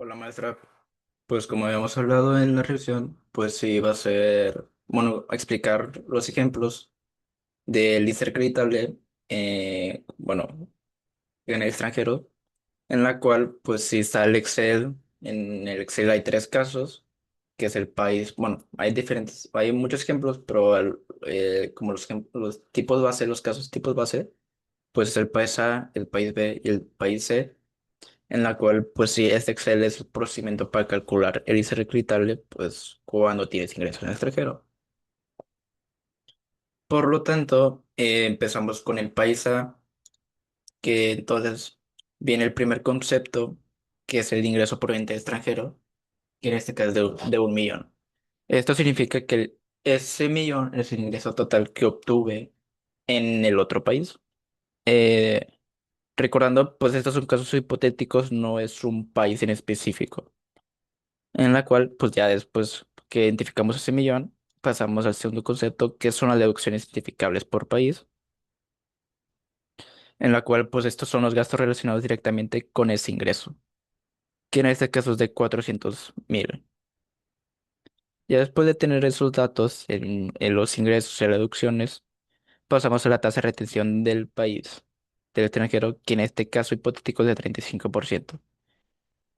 Hola maestra, pues como habíamos hablado en la revisión, pues sí va a ser, bueno, explicar los ejemplos del ICER acreditable, bueno, en el extranjero, en la cual pues sí está el Excel. En el Excel hay tres casos, que es el país, bueno, hay muchos ejemplos, pero como los tipos base, los casos tipos base, pues es el país A, el país B y el país C, en la cual, pues sí, este Excel es el procedimiento para calcular el ICR acreditable, pues cuando tienes ingresos en el extranjero. Por lo tanto, empezamos con el país A, que entonces viene el primer concepto, que es el ingreso proveniente de extranjero, que en este caso es de 1 millón. Esto significa que ese millón es el ingreso total que obtuve en el otro país. Eh, Recordando, pues estos son casos hipotéticos, no es un país en específico. En la cual, pues ya después que identificamos ese millón, pasamos al segundo concepto, que son las deducciones identificables por país, en la cual, pues estos son los gastos relacionados directamente con ese ingreso, que en este caso es de 400.000. Ya después de tener esos datos en los ingresos y deducciones, pasamos a la tasa de retención del país, del extranjero, que en este caso hipotético es de 35%.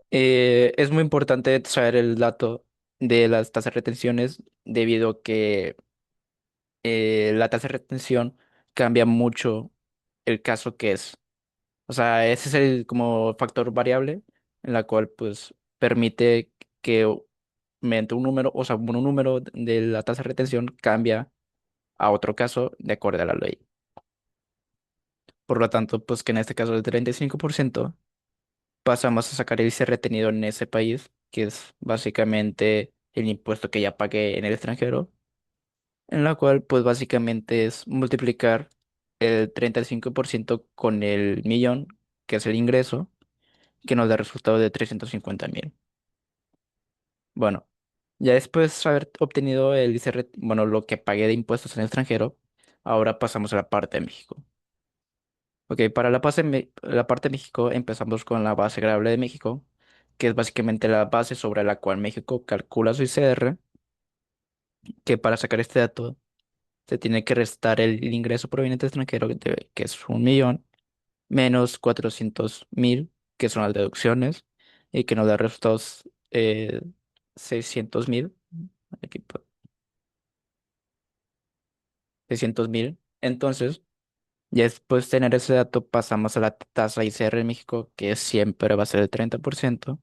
Es muy importante saber el dato de las tasas de retenciones debido a que la tasa de retención cambia mucho el caso que es. O sea, ese es el como factor variable en la cual pues permite que mediante un número, o sea, un número de la tasa de retención cambia a otro caso de acuerdo a la ley. Por lo tanto, pues que en este caso del 35% pasamos a sacar el ICE retenido en ese país, que es básicamente el impuesto que ya pagué en el extranjero, en la cual pues básicamente es multiplicar el 35% con el millón, que es el ingreso, que nos da resultado de 350.000. Bueno, ya después de haber obtenido el ICR, bueno, lo que pagué de impuestos en el extranjero, ahora pasamos a la parte de México. Ok, para la parte de México empezamos con la base gravable de México, que es básicamente la base sobre la cual México calcula su ICR, que para sacar este dato se tiene que restar el ingreso proveniente extranjero, que es 1 millón, menos 400.000, que son las deducciones, y que nos da resultados 600.000, aquí, 600.000. Entonces, ya después de tener ese dato, pasamos a la tasa ICR en México, que siempre va a ser el 30%.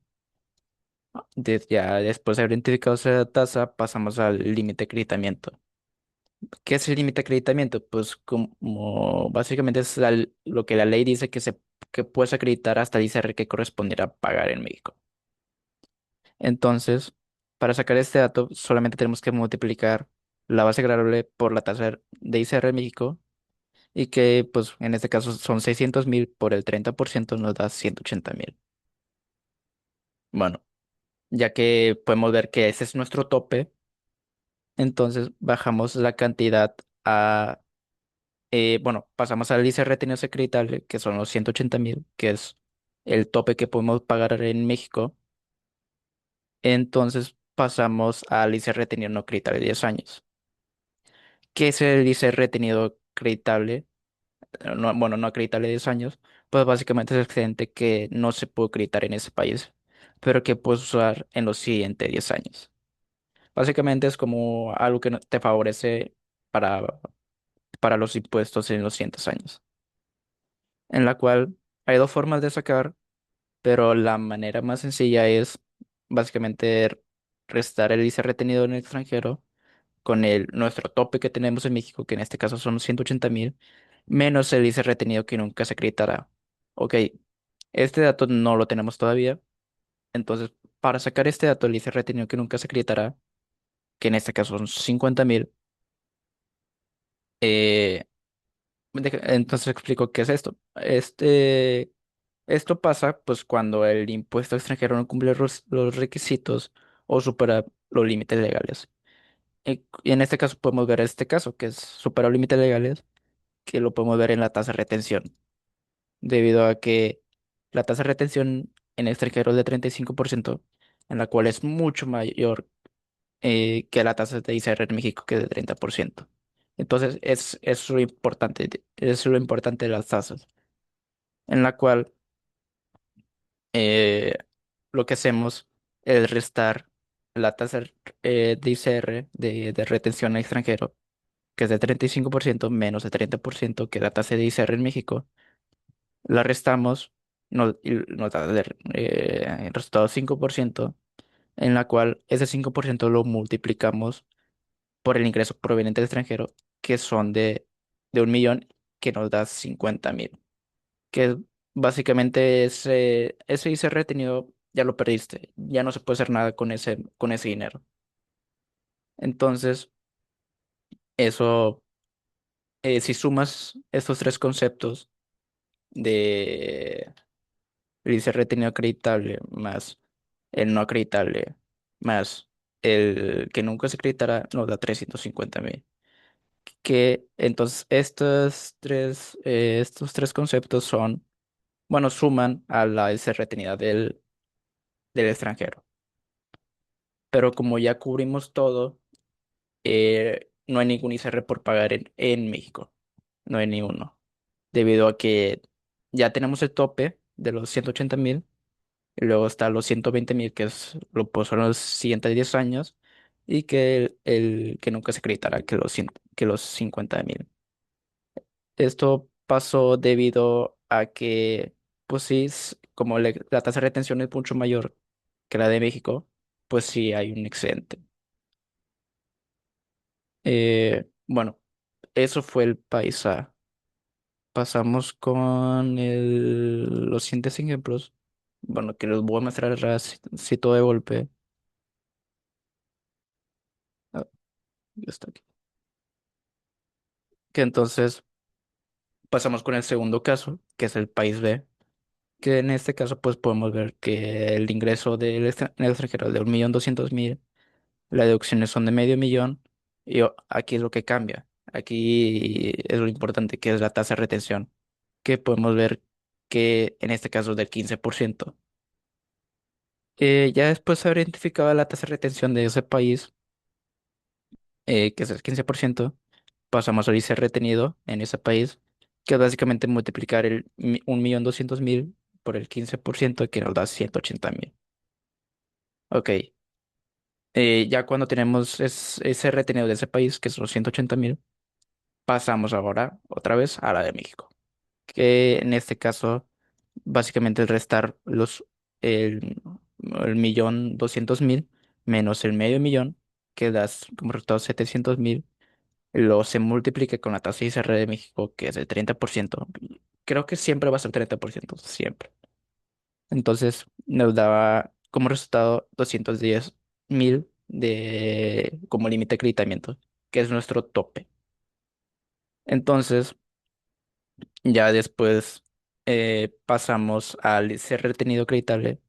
Ya después de haber identificado esa tasa, pasamos al límite de acreditamiento. ¿Qué es el límite de acreditamiento? Pues como básicamente es lo que la ley dice que puedes acreditar hasta el ICR que correspondiera pagar en México. Entonces, para sacar este dato, solamente tenemos que multiplicar la base gravable por la tasa de ICR en México, y que pues en este caso son 600.000 por el 30% nos da 180.000. Bueno, ya que podemos ver que ese es nuestro tope, entonces bajamos la cantidad a, bueno, pasamos al ICR retenido acreditable, que son los 180.000, que es el tope que podemos pagar en México. Entonces pasamos al ICR retenido no acreditable de 10 años. ¿Qué es el ICR retenido acreditable? No, bueno, no acreditable de 10 años, pues básicamente es el excedente que no se puede acreditar en ese país, pero que puedes usar en los siguientes 10 años. Básicamente es como algo que te favorece para, para los impuestos en los siguientes años, en la cual hay dos formas de sacar, pero la manera más sencilla es básicamente restar el ICE retenido en el extranjero con nuestro tope que tenemos en México, que en este caso son 180.000, menos el ICE retenido que nunca se acreditará. Ok, este dato no lo tenemos todavía, entonces para sacar este dato, el ICE retenido que nunca se acreditará, que en este caso son 50.000, eh, entonces explico qué es esto. Esto pasa pues cuando el impuesto extranjero no cumple los requisitos o supera los límites legales. Y en este caso podemos ver este caso, que es supera los límites legales, que lo podemos ver en la tasa de retención, debido a que la tasa de retención en extranjeros de 35%, en la cual es mucho mayor que la tasa de ICR en México, que es de 30%. Entonces, es lo importante de las tasas, en la cual eh, lo que hacemos es restar la tasa de ICR de retención al extranjero, que es de 35% menos de 30% que la tasa de ICR en México, la restamos, y nos da el resultado 5%, en la cual ese 5% lo multiplicamos por el ingreso proveniente del extranjero, que son de 1 millón, que nos da 50.000. Que básicamente ese ICR retenido ya lo perdiste, ya no se puede hacer nada con ese dinero. Entonces, eso, si sumas estos tres conceptos de el ICR retenido acreditable más el no acreditable más el que nunca se acreditará, nos da 350.000. Que entonces estos tres conceptos son, bueno, suman a la ICR retenida del extranjero. Pero como ya cubrimos todo, no hay ningún ICR por pagar en México. No hay ni uno. Debido a que ya tenemos el tope de los 180.000, y luego está los 120.000, que es lo pues, son los siguientes 10 años, y que el que nunca se acreditará, que los 50.000. Esto pasó debido a que, pues sí, como la tasa de retención es mucho mayor que la de México, pues sí hay un excedente. Bueno, eso fue el país A. Pasamos con los siguientes ejemplos. Bueno, que los voy a mostrar así todo de golpe. Ah, ya está aquí. Que entonces pasamos con el segundo caso, que es el país B, que en este caso pues podemos ver que el ingreso en el extranjero es de 1.200.000, las deducciones son de medio millón, y aquí es lo que cambia. Aquí es lo importante, que es la tasa de retención, que podemos ver que en este caso es del 15%. Ya después de haber identificado la tasa de retención de ese país, que es el 15%, pasamos al ICR retenido en ese país, que es básicamente multiplicar 1.200.000 por el 15%, que nos da 180.000. Ok, ya cuando tenemos ese retenido de ese país, que son los 180.000, pasamos ahora otra vez a la de México, que en este caso básicamente es restar el 1.200.000 menos el medio millón, que da como resultado 700.000, lo se multiplica con la tasa ICR de México, que es el 30%. Creo que siempre va a ser 30%, siempre. Entonces nos daba como resultado 210.000 como límite de acreditamiento, que es nuestro tope. Entonces, ya después pasamos al ser retenido acreditable,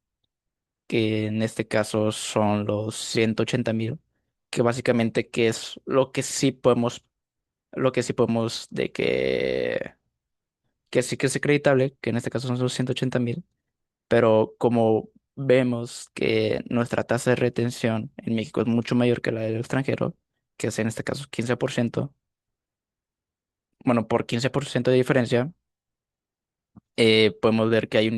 que en este caso son los 180.000, que básicamente que es lo que sí podemos de que sí que es acreditable, que en este caso son los 180.000, pero como vemos que nuestra tasa de retención en México es mucho mayor que la del extranjero, que es en este caso 15%, bueno, por 15% de diferencia, podemos ver que hay el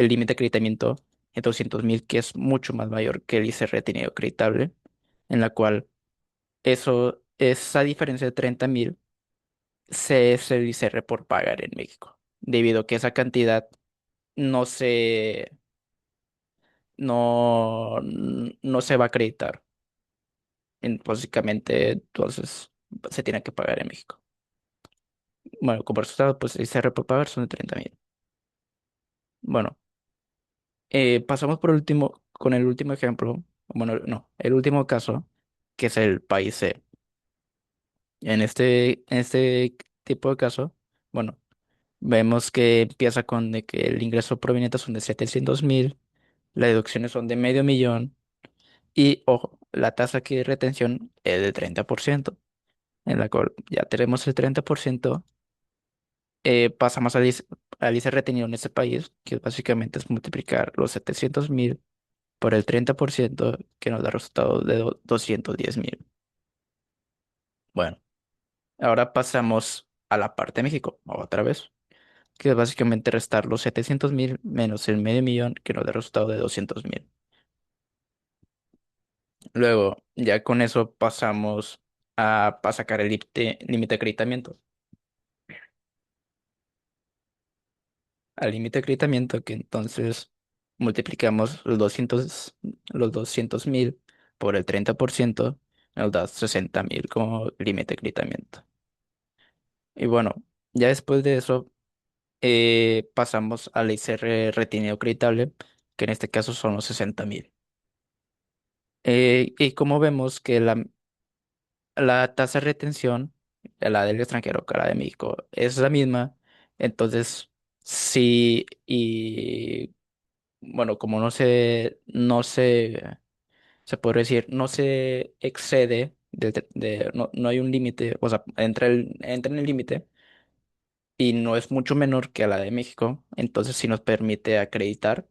límite de acreditamiento en 200.000, que es mucho más mayor que el ICR retenido acreditable, en la cual esa diferencia de 30.000 es el ICR por pagar en México, debido a que esa cantidad no se, no se va a acreditar. Básicamente, entonces, se tiene que pagar en México. Bueno, como resultado, pues el ICR por pagar son de 30.000. Bueno, pasamos con el último ejemplo, bueno, no, el último caso, que es el país C. En este tipo de caso, bueno, vemos que empieza con de que el ingreso proveniente son de 700.000, las deducciones son de medio millón, y, ojo, la tasa aquí de retención es de 30%, en la cual ya tenemos el 30%. Pasamos al ICR, al ICE retenido en ese país, que básicamente es multiplicar los 700.000 por el 30% que nos da resultado de 210.000. Bueno, ahora pasamos a la parte de México, otra vez, que es básicamente restar los 700.000 menos el medio millón que nos da resultado de 200.000. Luego, ya con eso pasamos a sacar el límite de acreditamiento. Al límite de acreditamiento, que entonces multiplicamos los 200.000 por el 30%, nos da 60.000 como límite de acreditamiento. Y bueno, ya después de eso pasamos al ICR retenido acreditable, que en este caso son los 60.000. Y como vemos que la tasa de retención, la del extranjero que la de México, es la misma, entonces sí, y bueno, como se puede decir, no se excede, no hay un límite, o sea, entra en el límite y no es mucho menor que a la de México, entonces sí nos permite acreditar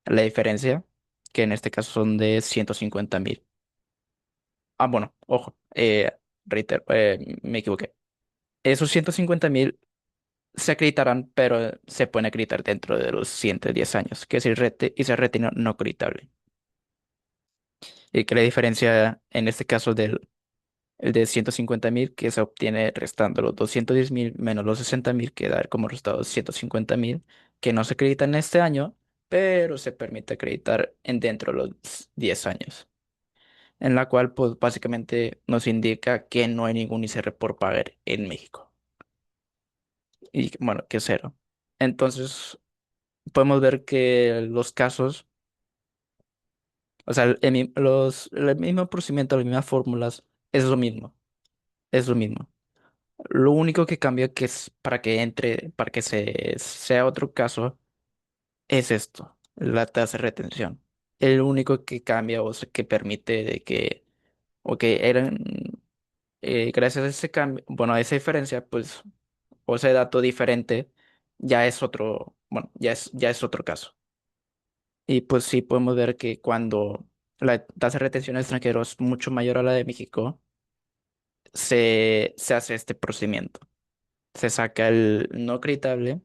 la diferencia, que en este caso son de 150.000. Ah, bueno, ojo, reitero, me equivoqué. Esos 150.000 se acreditarán, pero se pueden acreditar dentro de los siguientes 10 años, que es y se retenido no acreditable. Y que la diferencia en este caso el de 150.000 que se obtiene restando los 210.000 menos los 60.000 que da como resultado 150.000 que no se acreditan este año, pero se permite acreditar en dentro de los 10 años, en la cual pues básicamente nos indica que no hay ningún ICR por pagar en México y bueno, que es cero. Entonces podemos ver que los casos, o sea, el mismo procedimiento, las mismas fórmulas, es lo mismo, es lo mismo. Lo único que cambia que es para que sea otro caso, es esto, la tasa de retención. El único que cambia o sea, que permite de que, o que eran, gracias a ese cambio, bueno, a esa diferencia, pues, o ese dato diferente, ya es otro, bueno, ya es otro caso. Y pues sí podemos ver que cuando la tasa de retención de extranjeros es mucho mayor a la de México, se hace este procedimiento. Se saca el no acreditable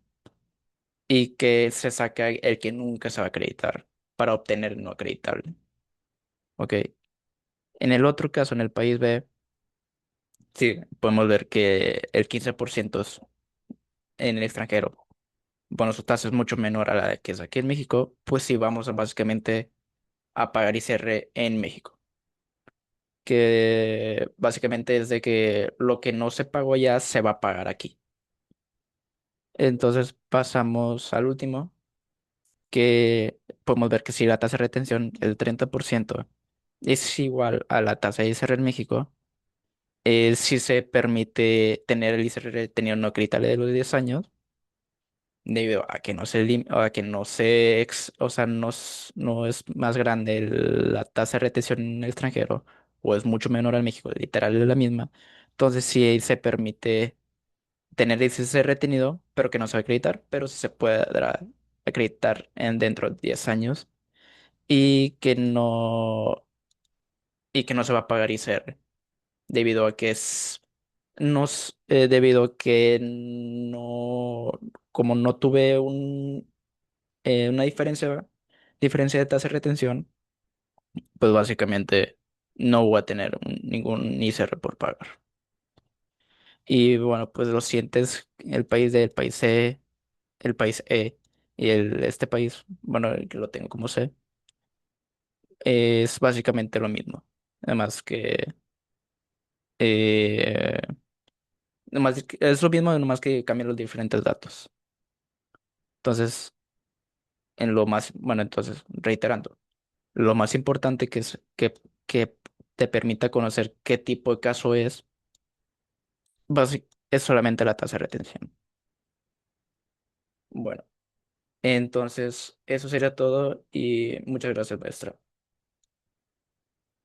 y que se saca el que nunca se va a acreditar para obtener el no acreditable. ¿Ok? En el otro caso, en el país B, sí, podemos ver que el 15% es en el extranjero. Bueno, su tasa es mucho menor a la que es aquí en México, pues sí vamos a básicamente a pagar ICR en México. Que básicamente es de que lo que no se pagó ya se va a pagar aquí. Entonces pasamos al último, que podemos ver que si la tasa de retención, el 30%, es igual a la tasa de ISR en México, si se permite tener el ISR retenido no acreditable de los 10 años, debido a que no se, a que no se, o sea, no es más grande la tasa de retención en el extranjero, o es mucho menor en México, literal es la misma. Entonces sí se permite tener ese retenido, pero que no se va a acreditar, pero sí se podrá acreditar dentro de 10 años y que no se va a pagar ICR debido a que debido a que no, como no tuve una diferencia de tasa de retención, pues básicamente no voy a tener ningún ICR por pagar. Y bueno, pues los siguientes, el país C, el país E y este país, bueno, el que lo tengo como C, es básicamente lo mismo. Además que eh, es lo mismo, nomás que cambian los diferentes datos. Entonces, entonces, reiterando, lo más importante que te permita conocer qué tipo de caso es solamente la tasa de retención. Bueno, entonces, eso sería todo y muchas gracias, maestra.